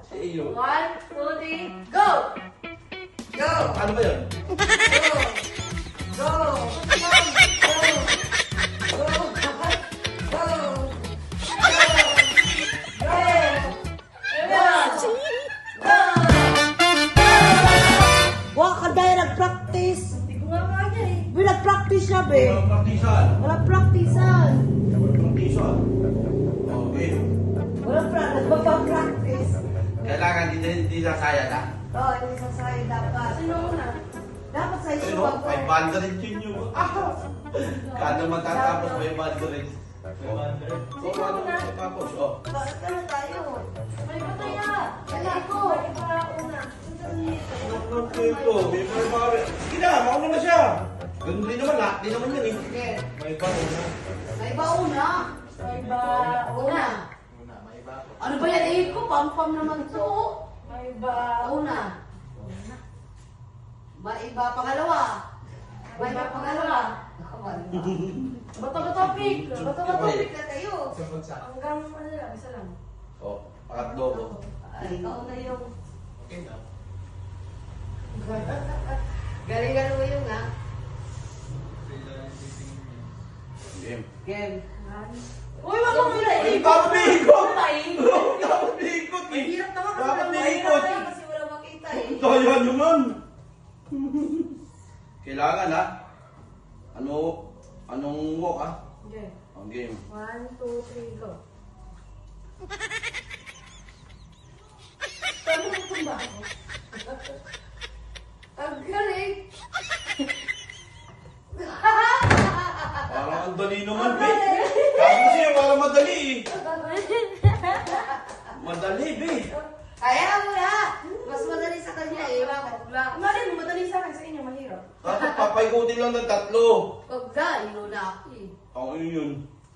Sa iyo. 1, 2, 3, go! Go! Ano ba yun? Go! Go! Go! Go! Go! Wah, kadaya nag-practice. Hindi ko nga kaya eh. Nag-practice siya, be. Walang praktisan. Walang practicean. Walang praktisan. Okay. Nagpapag-practice. Kailangan hindi sasaya na. Oo, hindi sa sa'yo dapat. Sino una? Dapat sa Ayun iso o, ako. may bandarin yun yung... Kada matatapos may bandarin. Sino una? Tapos, oh. Bakit ka na tayo? May pataya. Wala ko. May para una. Ito, may pare-pare. Sige na, mauna na siya. Ganun din naman, lahat din naman yan eh. Sige. May bauna. May bauna. May ba Una. Ano ba yan? Eh, ko, pam-pam naman to. May ba Una. Iba pangalawa. May ba pangalawa? Bato ba topic? Bato ba topic? Na kayo. Hanggang ano lang, isa lang. Oh, pangatlo ko. Ay, ikaw na yung... Galing-galing mo yung ha? Game. Game. Uy, wag mo muna Ay, ikot. dapat may ikot! Paikot. Dapat may ikot eh! Hirap naman kasi Dapat walang may makita ikot! eh, kasi walang makita eh. Daya naman! Kailangan ha? Anong walk ha? Okay. Ang game. 1, 2, 3, go. Paano mo tumba ako? Ang galing! Parang ang dali naman, be. Kasi siya parang madali eh. Madali, be. Kaya mo na! Mas madali sa kanya eh. Bakit? Mali mo, madali sa akin. Sa inyo, mahirap. Dapat papaikutin lang ng tatlo. Huwag ka, inuna ako eh. Ang ano yun?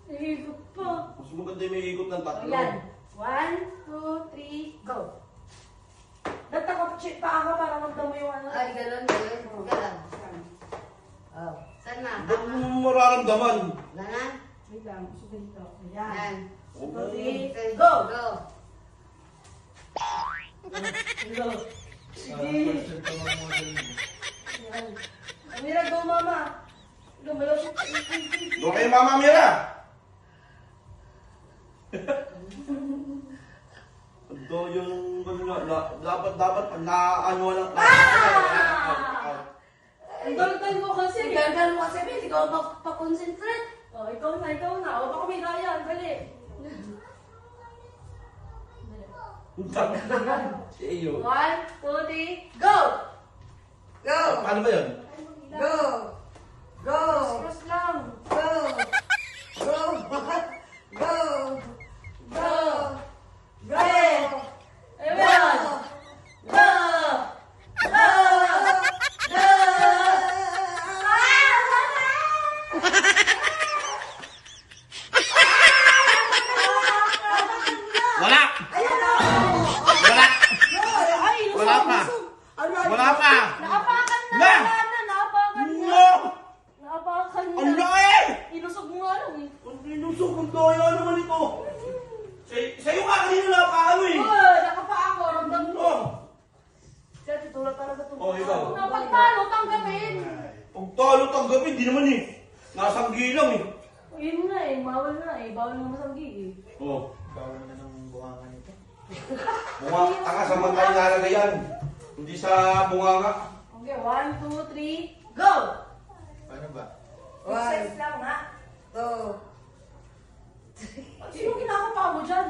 Ikot pa. Mas maganda yung may ikot ng tatlo. Ayan. 1, 2, 3, go. Data ko, pa ako para magdamo yung ano. Ay, ganun, ganun. Ganun. Oh. Saan na? Ba't mo mararamdaman? Ganan? Wait lang, gusto ko dito. Ayan. Yan. Oo. 2, 3, Okay. go! Go! Go. Sige. Ayan. Amira, go mama. Gumalaw siya. Doon kayo, Mama Mira! Ito yung dapat pag naano lang. Ang dalitan mo kasi. Ganun mo kasi, hindi ko pa-concentrate. Oh, ikaw na. O, baka may gaya. Dali. Si iyo. 1, 2, 3, go! Go! Paano ba yun? Go! Go! Cross lang. Go! Go! Go! Go! Go! Ayan. Go! Go! Wala! Wala! Ay, Wala pa! Wala pa! Naapakan na. Na! Naapakan na. No! Naapakan na. Ang laki! Inusog mo nga lang eh. Ang linusok ang daya naman ito! Sa'yo nga kanina na paano eh! Oh, nakapa ako. Ramdam mo. Oh! Dati tulad talaga ito. Oh, ikaw. Napagtalo, tanggapin. Pag talo tanggapin, di naman eh! Nasanggi lang eh! Yun nga eh. Bawal na eh. Bawal na masanggi eh. Oh. Bawal na ng buwangan nito. Bunga, taka sa mga nilalagay yan. Hindi sa bunganga. Okay, 1, 2, 3, go! Paano ba? Exercise lang ha. Go! Sino kinakapa mo dyan?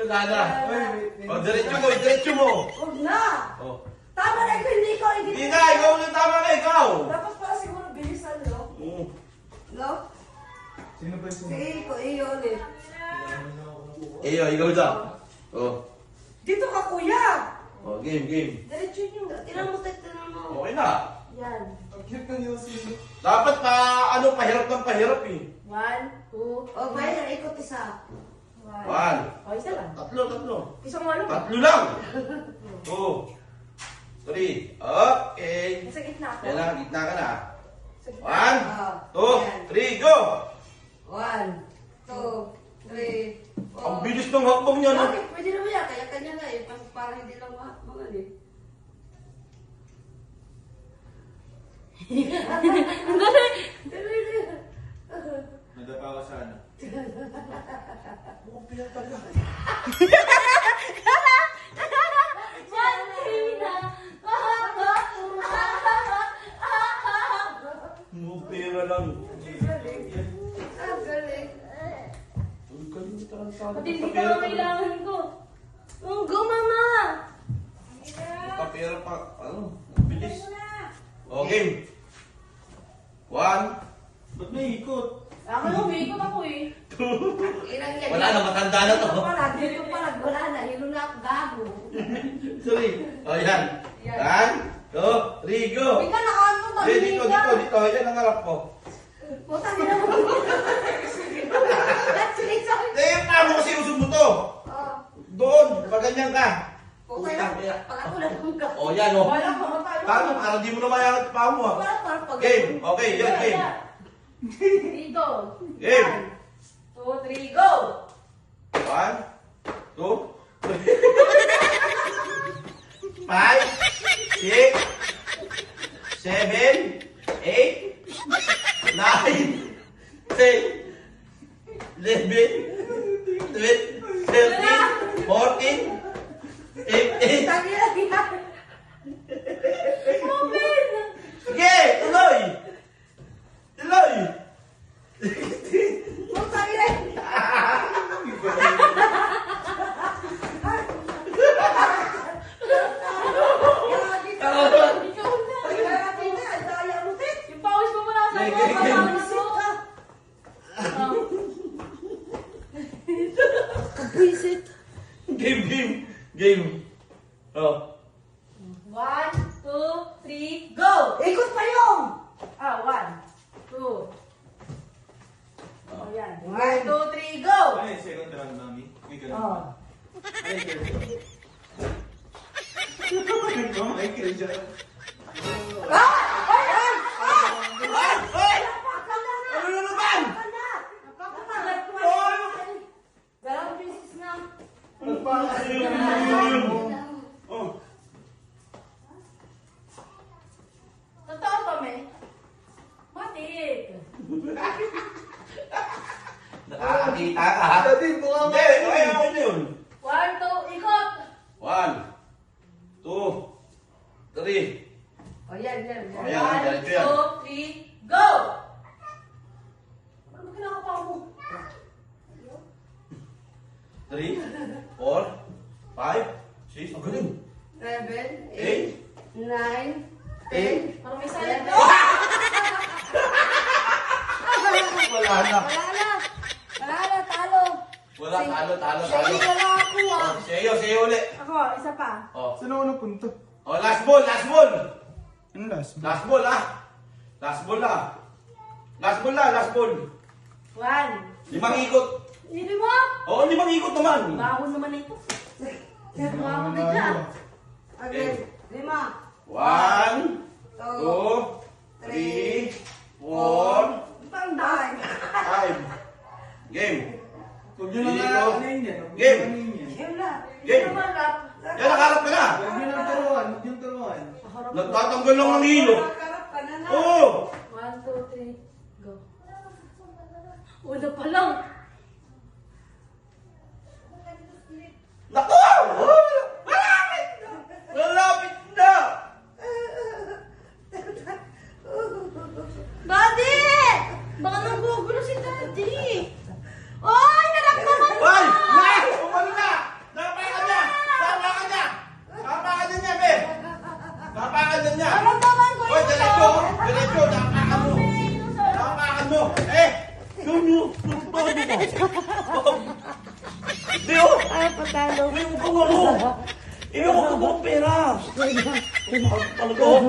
Wala na. O, diretso mo. Huwag na! Oh. Tama na ito, hindi ko. Hindi na, ikaw na tama na, ikaw. Dapat pala siguro bilisan, no? No? Sino ba yung sino? Sige, ko iyo ulit. Iyo, ikaw dyan. Oh. Dito ka, kuya! Oh, game. Diretso nyo. Tinan mo, tinan mo. Okay na. Yan. Ang cute ng Yossi. Dapat pahirap ng pahirap eh. 1, 2, O, bayan, ikot isa. 1. One. O, isa lang. Tatlo. Isang ano ba? Tatlo lang. Oh. 3. Okay. Nasa gitna ako. Yan na, gitna ka na. Sa gitna. 1, Oh, 2, 3, go! 1, 2, 3, 4. Ang bilis ng hakbang niya, no? Bakit? Pwede naman yan. Kaya kanya na eh. Para hindi lang mga eh. Nadapa ko sa ano. Mo pera lang. Ang galing. Ang galing tarantado. Pati hindi pa kailangan ko. Oh, go, mama! Kapera pa, ano? Ang bilis. Okay. 1, Ba't may ikot? Ako yung umiikot ako eh. Inang yan. Wala na, matanda na to. Dito pala, dito pala. Wala na. Hilo na ako gago. 3. O, yan. 1, 2, 3, go! Ikaw nakaano ba? Eh, dito. Yan ang harap ko. Puta, hindi naman. That's it. Sorry. Eh, paano kasi usog mo to? Oh. Doon, pag ganyan ka. Puta na. Pag ako na kung ka. O, yan, o. Wala ka tayo. Paano? Para di mo na mayangat pa mo, ah. Parang pag Game. Okay, yan, game. Dito. Game. 1, 2, 3, go! 1, 2, 5, 6, 7, 8, 9, 10, 11, 12, 13, 14, 15. Tagi na yan. Sige, tuloy! Tuloy! Puta, yan. Ikaw na. Yung pawis mo muna sa Sige, mga sige. kasama na to. Kapwisit. Game. Oh. 1, 2, 3, go! Ikot pa yung. 1, 2. Oh, yan. 1, One. 2, 3, go! Ano yung second round, mami? May ganun. Oh. Ano yung third round? Ano may third round? Ano na naman? Dalawang pieces na. Oh. Totoo pa, may. Matik. Nakakakita ka, ha? Dati, mukha mo. Hindi, okay na yun. 1, 2, ikot! 1, 2, 3. Oh, yan. Oh, yan. 1, diretso yan. 2, 3, go! Ano ba kinakapaw mo? 3, 4, 5, 6. Ang galing. 7, 8, 8, 9, 10. Parang may silent na. Wala na. Wala na, talo. Wala, talo. Sige, wala ako ah. Oh, sayo ulit. Ako, isa pa. Oh. Saan ako napunta? Oh, last ball. Ano last? Last ball, ah. Last ball. 1. 5 ikot. Hindi mo? Oo, 5 ikot naman. Baho naman ito. Bago bigla. Okay, 5. 1, 2, 3, 4, Panday. 5. Game. Huwag nyo lang Dito. ano yun yan. Huwag Game. nyo ano yun yan. Yun na. Game. Malap. Yan, nakaharap ka na. Huwag nyo lang turuan. Huwag nyo turuan. Nagtatanggal lang ng hilo. Nakakarap ka na na. Oo. 1, 2, 3, go. Una pa lang. Naku! Malapit na! Daddy! Baka nanggugulo si Daddy. Oy, nanak naman mo! Hoy! Na! Umano na! Napakan niya, be! Napakan na niya! Naramdaman ko Hoy, yun, diretso! oh. Diretso! Napakan mo! Napakan mo! Eh! Yun yun! Hindi, oh! Ay, patalo. Hindi mo kung ano! Iyo ko ka buong pera! Talaga, oh!